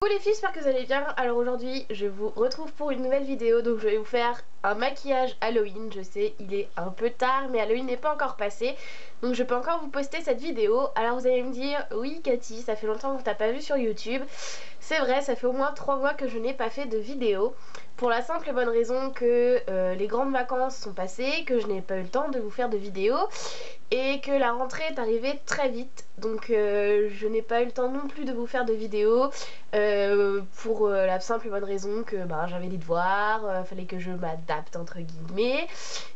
Coucou les filles, j'espère que vous allez bien. Alors aujourd'hui je vous retrouve pour une nouvelle vidéo. Donc je vais vous faire un maquillage Halloween. Je sais il est un peu tard mais Halloween n'est pas encore passé, donc je peux encore vous poster cette vidéo. Alors vous allez me dire oui Cathy, ça fait longtemps que t'as pas vu sur YouTube. C'est vrai, ça fait au moins 3 mois que je n'ai pas fait de vidéo, pour la simple et bonne raison que les grandes vacances sont passées, que je n'ai pas eu le temps de vous faire de vidéo et que la rentrée est arrivée très vite. Donc je n'ai pas eu le temps non plus de vous faire de vidéo pour la simple et bonne raison que j'avais des devoirs, fallait que je m'adapte entre guillemets,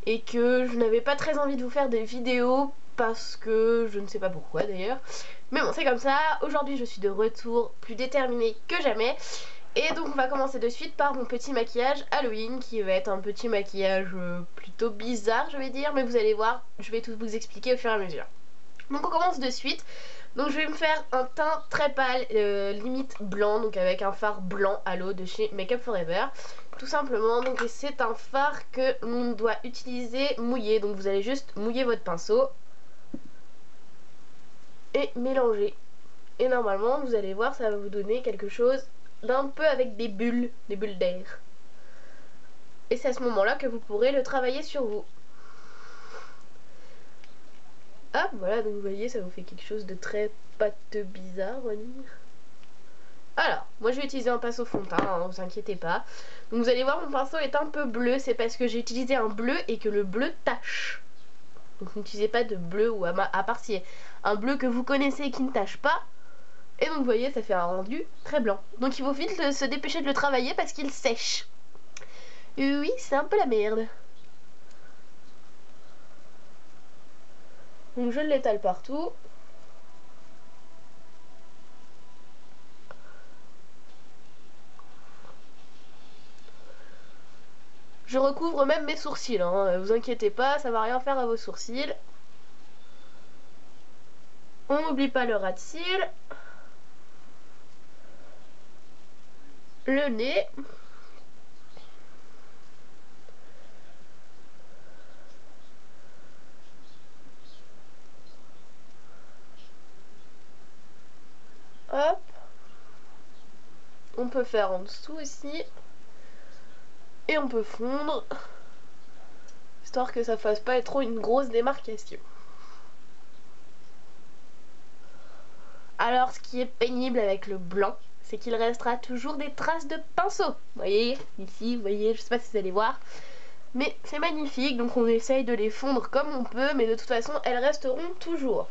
et que je n'avais pas très envie de vous faire des vidéos parce que je ne sais pas pourquoi d'ailleurs. Mais bon, c'est comme ça. Aujourd'hui je suis de retour plus déterminée que jamais. Et donc on va commencer de suite par mon petit maquillage Halloween, qui va être un petit maquillage plutôt bizarre je vais dire, mais vous allez voir, je vais tout vous expliquer au fur et à mesure. Donc on commence de suite. Donc je vais me faire un teint très pâle, limite blanc, donc avec un fard blanc halo de chez Make Up For Ever. Tout simplement, donc c'est un fard que l'on doit utiliser mouillé, donc vous allez juste mouiller votre pinceau et mélanger. Et normalement vous allez voir, ça va vous donner quelque chose d'un peu avec des bulles d'air. Et c'est à ce moment là que vous pourrez le travailler sur vous. Hop, voilà, donc vous voyez, ça vous fait quelque chose de très pâteux bizarre, on va dire. Alors, moi je vais utiliser un pinceau fond de teint, hein, vous inquiétez pas. Donc vous allez voir, mon pinceau est un peu bleu, c'est parce que j'ai utilisé un bleu et que le bleu tache. Donc n'utilisez pas de bleu, ou à part si un bleu que vous connaissez et qui ne tache pas. Et donc vous voyez, ça fait un rendu très blanc. Donc il faut vite se dépêcher de le travailler parce qu'il sèche. Et oui, c'est un peu la merde. Donc je l'étale partout. Je recouvre même mes sourcils, hein. Vous inquiétez pas, ça va rien faire à vos sourcils. On n'oublie pas le ras de cils, le nez, hop, on peut faire en dessous aussi, et on peut fondre, histoire que ça fasse pas trop une grosse démarcation. Alors ce qui est pénible avec le blanc, c'est qu'il restera toujours des traces de pinceau. Vous voyez, ici, vous voyez, je sais pas si vous allez voir, mais c'est magnifique, donc on essaye de les fondre comme on peut, mais de toute façon elles resteront toujours.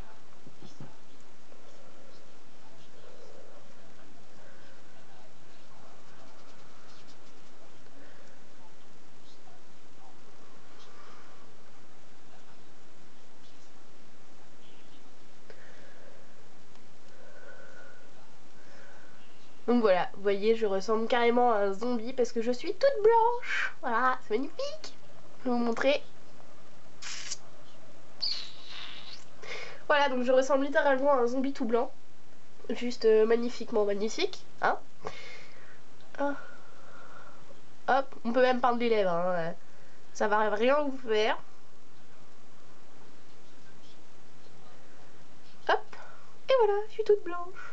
Donc voilà, vous voyez, je ressemble carrément à un zombie parce que je suis toute blanche. Voilà, c'est magnifique. Je vais vous montrer. Voilà, donc je ressemble littéralement à un zombie tout blanc. Juste magnifiquement magnifique, hein. Ah. Hop, on peut même peindre les lèvres, hein. Ça va rien vous faire. Hop, et voilà, je suis toute blanche.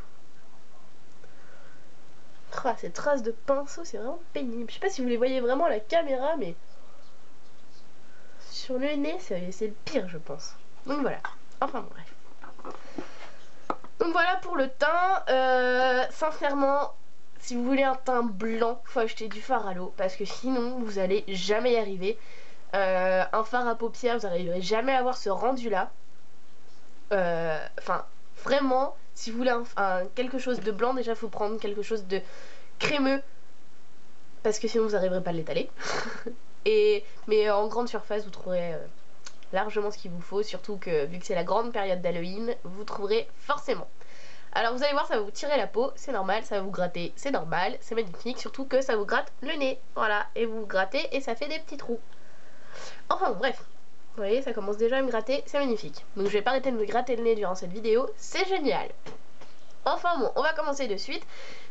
Ah, ces traces de pinceau, c'est vraiment pénible. Je sais pas si vous les voyez vraiment à la caméra, mais sur le nez, c'est le pire, je pense. Donc voilà. Enfin bon, bref. Donc voilà pour le teint. Sincèrement, si vous voulez un teint blanc, faut acheter du fard à l'eau, parce que sinon, vous allez jamais y arriver. Un fard à paupières, vous n'arriverez jamais à avoir ce rendu-là. Enfin, vraiment, si vous voulez quelque chose de blanc, déjà, il faut prendre quelque chose de crémeux, parce que sinon, vous n'arriverez pas à l'étaler. Mais en grande surface, vous trouverez largement ce qu'il vous faut, surtout que vu que c'est la grande période d'Halloween, vous trouverez forcément. Alors vous allez voir, ça va vous tirer la peau, c'est normal, ça va vous gratter, c'est normal, c'est magnifique, surtout que ça vous gratte le nez, voilà, et vous grattez et ça fait des petits trous. Enfin bref, vous voyez, ça commence déjà à me gratter, c'est magnifique. Donc je vais pas arrêter de me gratter le nez durant cette vidéo, c'est génial. Enfin bon, on va commencer de suite.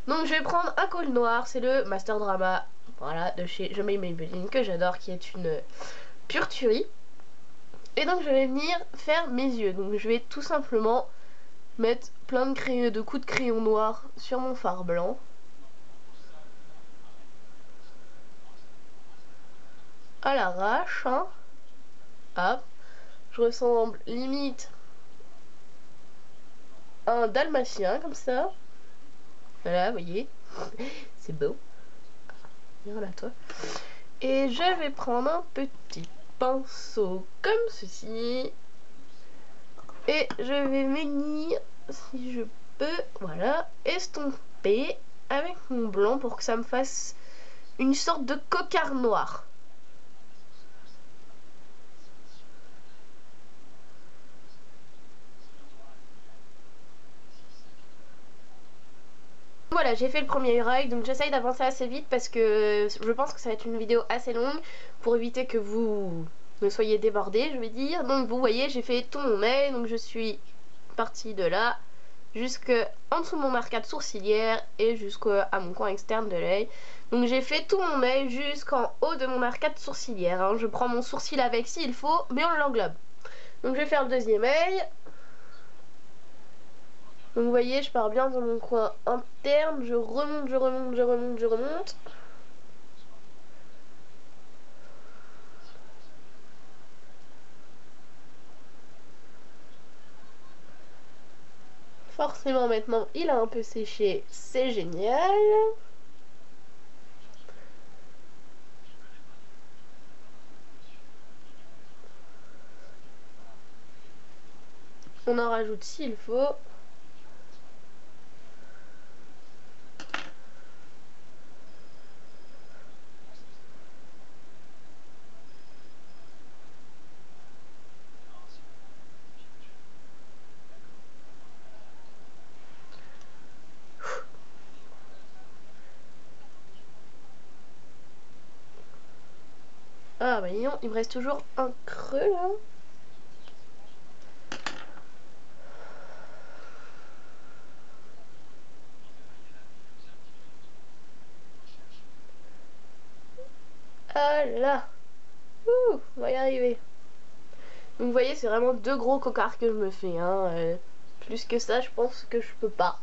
Donc je vais prendre un col noir, c'est le Master Drama, voilà, de chez Je M'aime Maybelline, que j'adore, qui est une pure tuerie. Et donc je vais venir faire mes yeux. Donc je vais tout simplement mettre plein de coups de crayon noir sur mon fard blanc. à l'arrache, hein. Hop, je ressemble limite à un dalmatien comme ça. Voilà, vous voyez, c'est beau. Viens là, toi. Et je vais prendre un petit pinceau comme ceci. Et je vais venir, si je peux, voilà, estomper avec mon blanc pour que ça me fasse une sorte de cocarde noir. Voilà, j'ai fait le premier œil, donc j'essaye d'avancer assez vite parce que je pense que ça va être une vidéo assez longue pour éviter que vous ne soyez débordés, je vais dire. Donc vous voyez, j'ai fait tout mon œil, donc je suis partie de là jusque en dessous de mon arcade sourcilière et jusqu'à mon coin externe de l'œil. Donc j'ai fait tout mon œil jusqu'en haut de mon arcade sourcilière, hein. Je prends mon sourcil avec s'il faut, mais on l'englobe. Donc je vais faire le deuxième œil. Donc vous voyez, je pars bien dans mon coin interne, je remonte, je remonte, je remonte, je remonte. Forcément maintenant il a un peu séché, c'est génial. On en rajoute s'il faut. Ah bah non, il me reste toujours un creux là. Ah là. Ouh, on va y arriver. Donc vous voyez, c'est vraiment deux gros cocards que je me fais, hein. Plus que ça, je pense que je peux pas.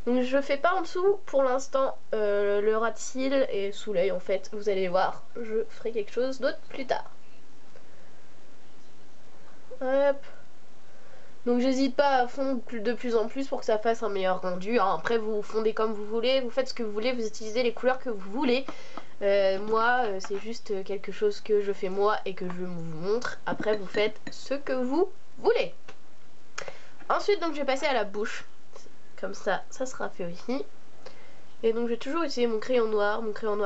Donc je fais pas en dessous pour l'instant le ras de cils et sous l'œil en fait. Vous allez voir, je ferai quelque chose d'autre plus tard. Hop. Donc j'hésite pas à fondre de plus en plus pour que ça fasse un meilleur rendu, hein. Après vous fondez comme vous voulez, vous faites ce que vous voulez, vous utilisez les couleurs que vous voulez. Moi c'est juste quelque chose que je fais moi et que je vous montre. Après vous faites ce que vous voulez. Ensuite donc je vais passer à la bouche. Comme ça, ça sera fait aussi. Et donc je vais toujours utiliser mon crayon noir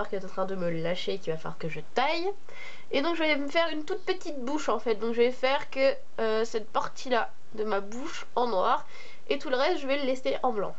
qui est en train de me lâcher et qu'il va falloir que je taille. Et donc je vais me faire une toute petite bouche en fait. Donc je vais faire que cette partie là de ma bouche en noir et tout le reste je vais le laisser en blanc.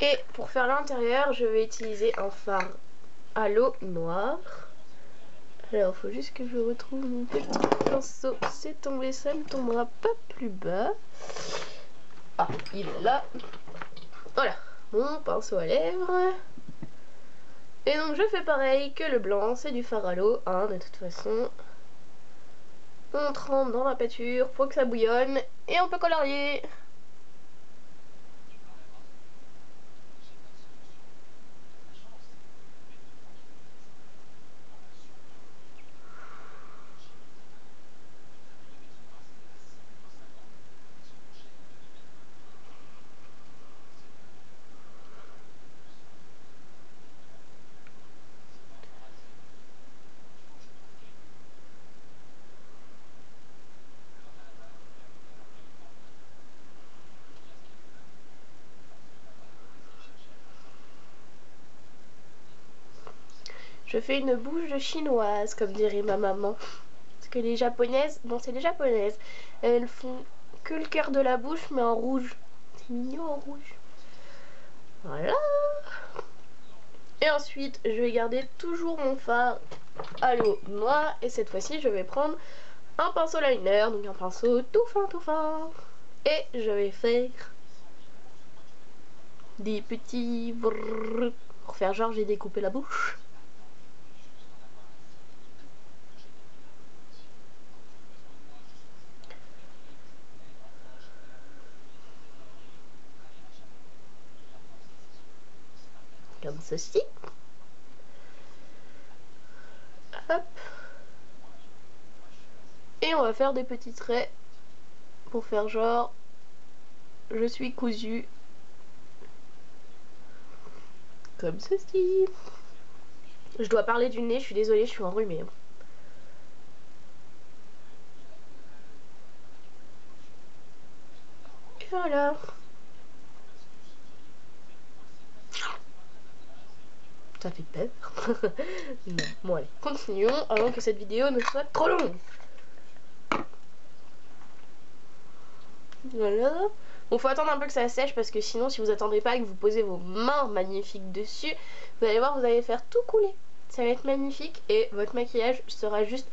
Et pour faire l'intérieur, je vais utiliser un fard à l'eau noire. Alors, il faut juste que je retrouve mon petit pinceau. C'est tombé, ça ne tombera pas plus bas. Ah, il est là. Voilà, mon pinceau à lèvres. Et donc, je fais pareil que le blanc, c'est du fard à l'eau, hein, de toute façon. On trempe dans la pâture pour que ça bouillonne et on peut colorier. Je fais une bouche de chinoise, comme dirait ma maman. Parce que les japonaises, bon c'est les japonaises, elles font que le cœur de la bouche mais en rouge. C'est mignon en rouge. Voilà. Et ensuite, je vais garder toujours mon fard à l'eau noire. Et cette fois-ci, je vais prendre un pinceau liner, donc un pinceau tout fin. Et je vais faire des petits brrr, pour faire genre j'ai découpé la bouche. Comme ceci. Hop. Et on va faire des petits traits pour faire genre je suis cousu. Comme ceci. Je dois parler du nez, je suis désolée, je suis enrhumée. Et voilà. Ça fait peur. Non. Bon allez, continuons avant que cette vidéo ne soit trop longue. Voilà. Bon, faut attendre un peu que ça sèche parce que sinon, si vous attendez pas et que vous posez vos mains magnifiques dessus, vous allez voir, vous allez faire tout couler. Ça va être magnifique et votre maquillage sera juste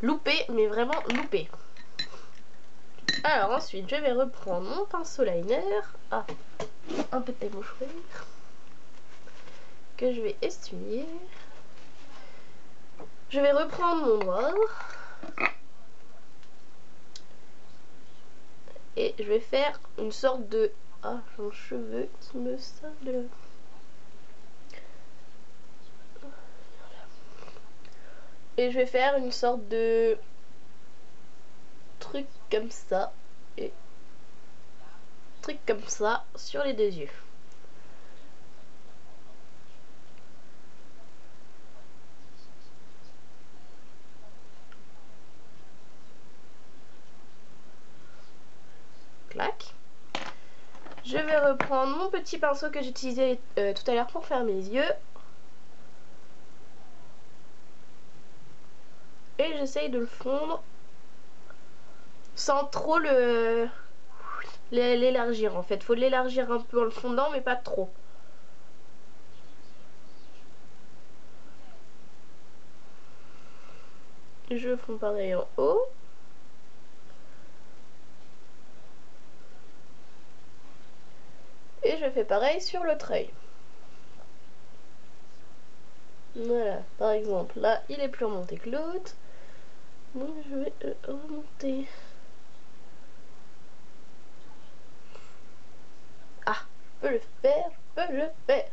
loupé, mais vraiment loupé. Alors ensuite, je vais reprendre mon pinceau liner. Ah, un peu de mouchoir que je vais essuyer. Je vais reprendre mon noir. Et je vais faire une sorte de... Ah, j'ai un cheveu qui me sort de là. Et je vais faire une sorte de truc comme ça. Et truc comme ça sur les deux yeux. Clac. Je vais reprendre mon petit pinceau que j'utilisais tout à l'heure pour faire mes yeux. Et j'essaye de le fondre sans trop l'élargir en fait. Faut l'élargir un peu en le fondant mais pas trop. Je fonds pareil en haut. Et je fais pareil sur l'autre œil. Voilà, par exemple, là, il est plus remonté que l'autre. Donc, je vais remonter. Ah, je peux le faire, je peux le faire.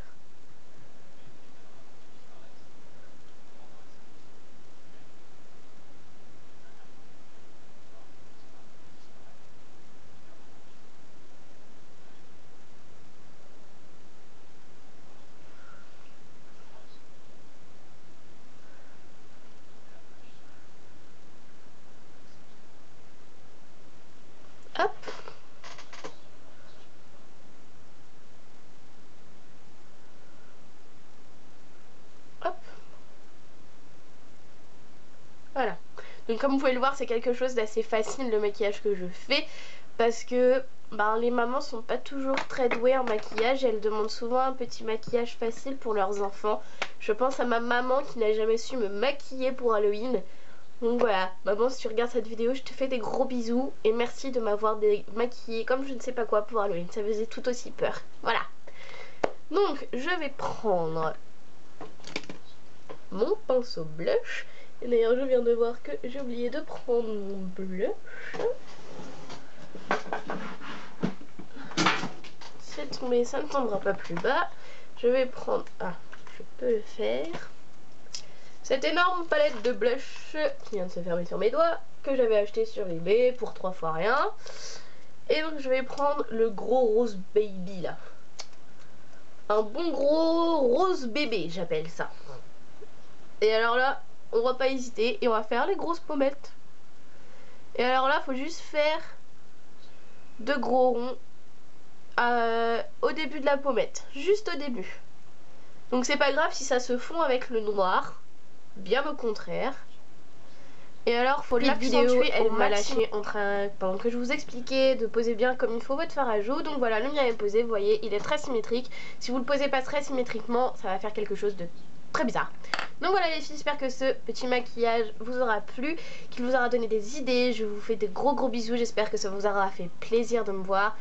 Hop. Hop. Voilà. Donc comme vous pouvez le voir, c'est quelque chose d'assez facile le maquillage que je fais. Parce que les mamans sont pas toujours très douées en maquillage. Elles demandent souvent un petit maquillage facile pour leurs enfants. Je pense à ma maman qui n'a jamais su me maquiller pour Halloween. Donc voilà, maman, si tu regardes cette vidéo, je te fais des gros bisous et merci de m'avoir maquillée comme je ne sais pas quoi pour Halloween, ça faisait tout aussi peur. Voilà. Donc je vais prendre mon pinceau blush. Et d'ailleurs je viens de voir que j'ai oublié de prendre mon blush. C'est tombé, ça ne tombera pas plus bas. Je vais prendre... Ah, je peux le faire. Cette énorme palette de blush qui vient de se fermer sur mes doigts, que j'avais acheté sur eBay pour 3 fois rien. Et donc je vais prendre le gros rose baby là. Un bon gros rose bébé, j'appelle ça. Et alors là, on va pas hésiter et on va faire les grosses pommettes. Et alors là, faut juste faire 2 gros ronds au début de la pommette, juste au début. Donc c'est pas grave si ça se fond avec le noir. Bien au contraire. Et alors faut l'accentuer, elle m'a lâché pendant que je vous expliquais de poser bien comme il faut votre fard à joues. Donc voilà, le mien est posé, vous voyez, il est très symétrique. Si vous le posez pas très symétriquement, ça va faire quelque chose de très bizarre. Donc voilà les filles, j'espère que ce petit maquillage vous aura plu, qu'il vous aura donné des idées. Je vous fais de gros bisous, j'espère que ça vous aura fait plaisir de me voir.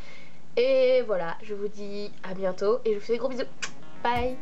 Et voilà, je vous dis à bientôt et je vous fais des gros bisous. Bye.